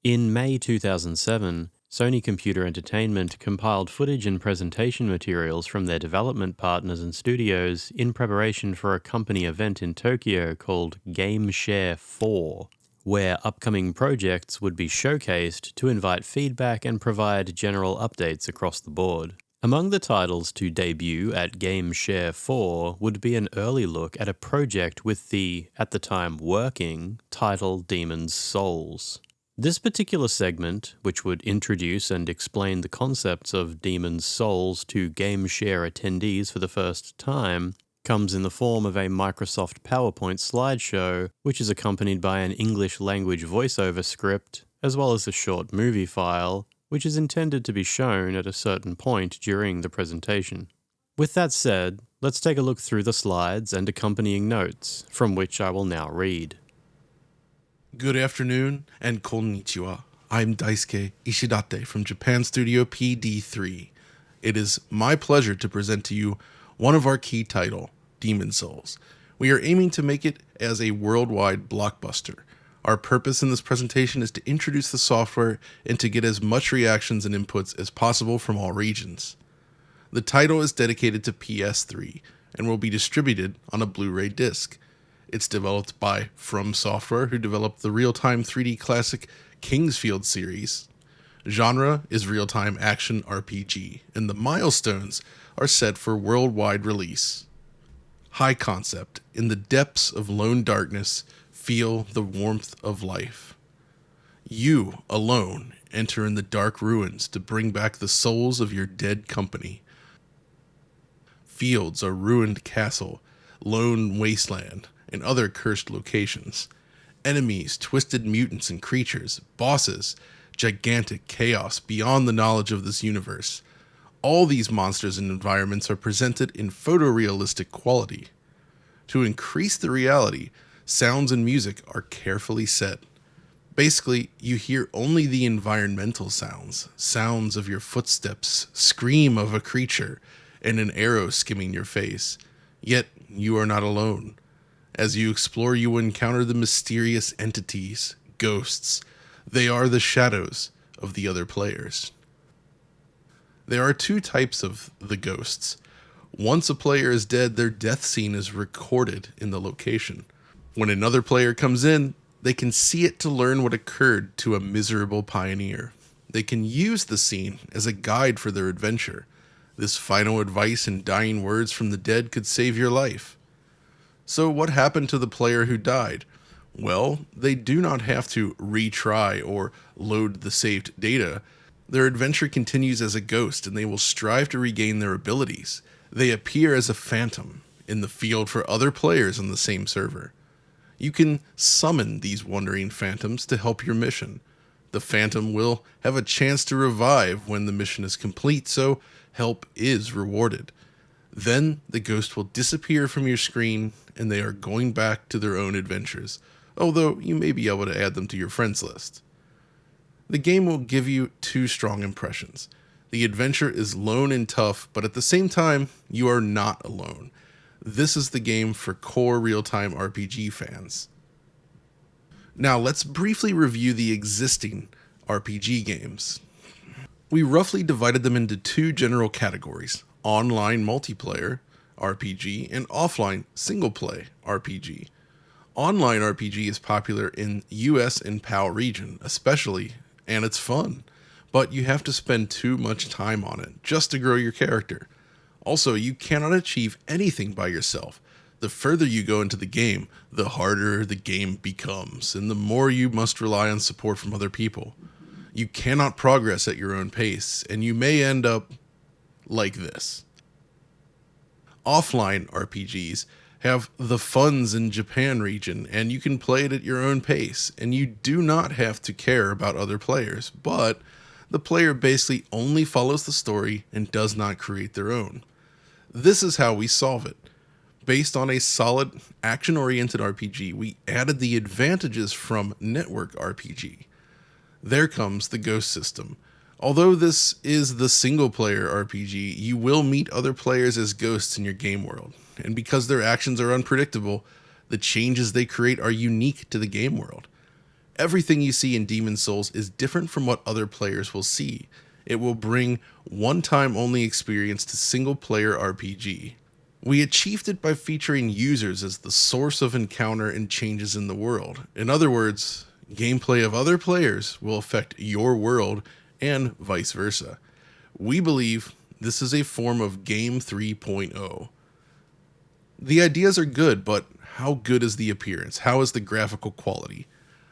In May 2007, Sony Computer Entertainment compiled footage and presentation materials from their development partners and studios in preparation for a company event in Tokyo called GameShare 4, where upcoming projects would be showcased to invite feedback and provide general updates across the board. Among the titles to debut at GameShare 4 would be an early look at a project with the, at the time working, title Demon's Souls. This particular segment, which would introduce and explain the concepts of Demon's Souls to GameShare attendees for the first time, comes in the form of a Microsoft PowerPoint slideshow, which is accompanied by an English language voiceover script, as well as a short movie file, which is intended to be shown at a certain point during the presentation. With that said, let's take a look through the slides and accompanying notes, from which I will now read. Good afternoon and konnichiwa. I'm Daisuke Ishidate from Japan Studio PD3. It is my pleasure to present to you one of our key title, Demon's Souls. We are aiming to make it as a worldwide blockbuster. Our purpose in this presentation is to introduce the software and to get as much reactions and inputs as possible from all regions. The title is dedicated to PS3 and will be distributed on a Blu-ray disc. It's developed by From Software, who developed the real-time 3D classic Kingsfield series. Genre is real-time action RPG, and the milestones are set for worldwide release. High concept: in the depths of lone darkness, feel the warmth of life. You, alone, enter in the dark ruins to bring back the souls of your dead company. Fields are ruined castle, lone wasteland, and other cursed locations. Enemies, twisted mutants and creatures, bosses, gigantic chaos beyond the knowledge of this universe. All these monsters and environments are presented in photorealistic quality. To increase the reality, sounds and music are carefully set. Basically, you hear only the environmental sounds, sounds of your footsteps, scream of a creature, and an arrow skimming your face. Yet, you are not alone. As you explore, you will encounter the mysterious entities, ghosts. They are the shadows of the other players. There are two types of the ghosts. Once a player is dead, their death scene is recorded in the location. When another player comes in, they can see it to learn what occurred to a miserable pioneer. They can use the scene as a guide for their adventure. This final advice and dying words from the dead could save your life. So what happened to the player who died? Well, they do not have to retry or load the saved data. Their adventure continues as a ghost, and they will strive to regain their abilities. They appear as a phantom in the field for other players on the same server. You can summon these wandering phantoms to help your mission. The phantom will have a chance to revive when the mission is complete, so help is rewarded. Then the ghost will disappear from your screen, and they are going back to their own adventures, although you may be able to add them to your friends list. The game will give you two strong impressions. The adventure is lone and tough, but at the same time, you are not alone. This is the game for core real-time RPG fans. Now let's briefly review the existing RPG games. We roughly divided them into two general categories: online multiplayer RPG and offline single-play RPG. Online RPG is popular in US and PAL region, especially, and it's fun, but you have to spend too much time on it just to grow your character. Also, you cannot achieve anything by yourself. The further you go into the game, the harder the game becomes, and the more you must rely on support from other people. You cannot progress at your own pace, and you may end up like this. Offline RPGs have the funds in Japan region, and you can play it at your own pace, and you do not have to care about other players, but the player basically only follows the story and does not create their own. This is how we solve it. Based on a solid action-oriented RPG, we added the advantages from network RPG. There comes the ghost system. Although this is the single-player RPG, you will meet other players as ghosts in your game world, and because their actions are unpredictable, the changes they create are unique to the game world. Everything you see in Demon's Souls is different from what other players will see. It will bring one-time only experience to single-player RPG. We achieved it by featuring users as the source of encounter and changes in the world. In other words, gameplay of other players will affect your world and vice versa. We believe this is a form of Game 3.0. The ideas are good, but how good is the appearance? How is the graphical quality?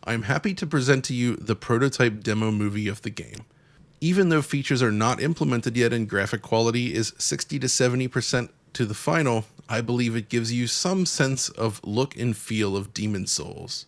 I'm happy to present to you the prototype demo movie of the game. Even though features are not implemented yet and graphic quality is 60 to 70% to the final, I believe it gives you some sense of look and feel of Demon's Souls.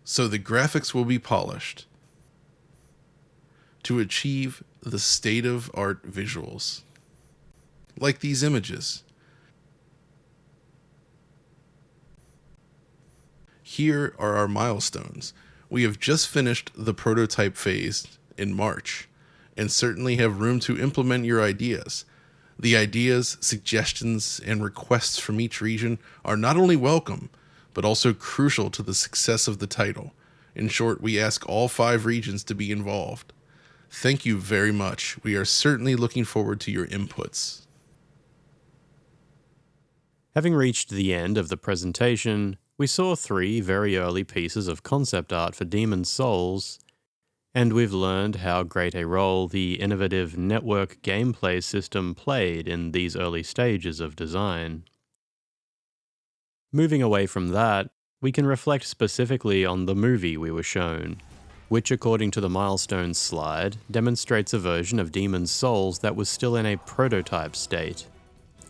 So the graphics will be polished to achieve the state-of-art visuals, like these images. Here are our milestones. We have just finished the prototype phase in March, and certainly have room to implement your ideas. The ideas, suggestions, and requests from each region are not only welcome, but also crucial to the success of the title. In short, we ask all 5 regions to be involved. Thank you very much. We are certainly looking forward to your inputs. Having reached the end of the presentation, we saw 3 very early pieces of concept art for Demon's Souls, and we've learned how great a role the innovative network gameplay system played in these early stages of design. Moving away from that, we can reflect specifically on the movie we were shown, which according to the milestones slide, demonstrates a version of Demon's Souls that was still in a prototype state.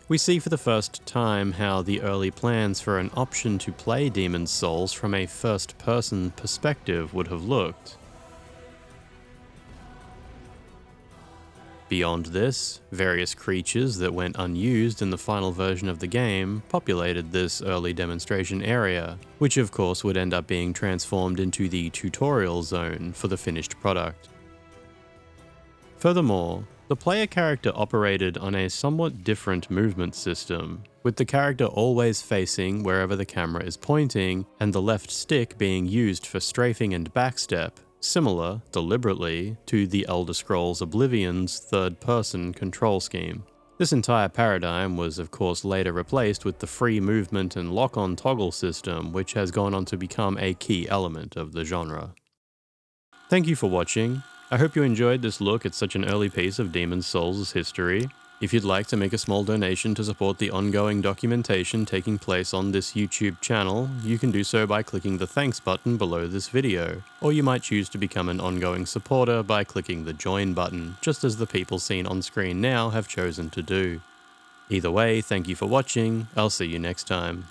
We see for the first time how the early plans for an option to play Demon's Souls from a first-person perspective would have looked. Beyond this, various creatures that went unused in the final version of the game populated this early demonstration area, which of course would end up being transformed into the tutorial zone for the finished product. Furthermore, the player character operated on a somewhat different movement system, with the character always facing wherever the camera is pointing and the left stick being used for strafing and backstep, similar, deliberately, to the Elder Scrolls Oblivion's third-person control scheme. This entire paradigm was of course later replaced with the free movement and lock-on toggle system, which has gone on to become a key element of the genre. Thank you for watching. I hope you enjoyed this look at such an early piece of Demon's Souls' history. If you'd like to make a small donation to support the ongoing documentation taking place on this YouTube channel, you can do so by clicking the thanks button below this video, or you might choose to become an ongoing supporter by clicking the join button, just as the people seen on screen now have chosen to do. Either way, thank you for watching, I'll see you next time.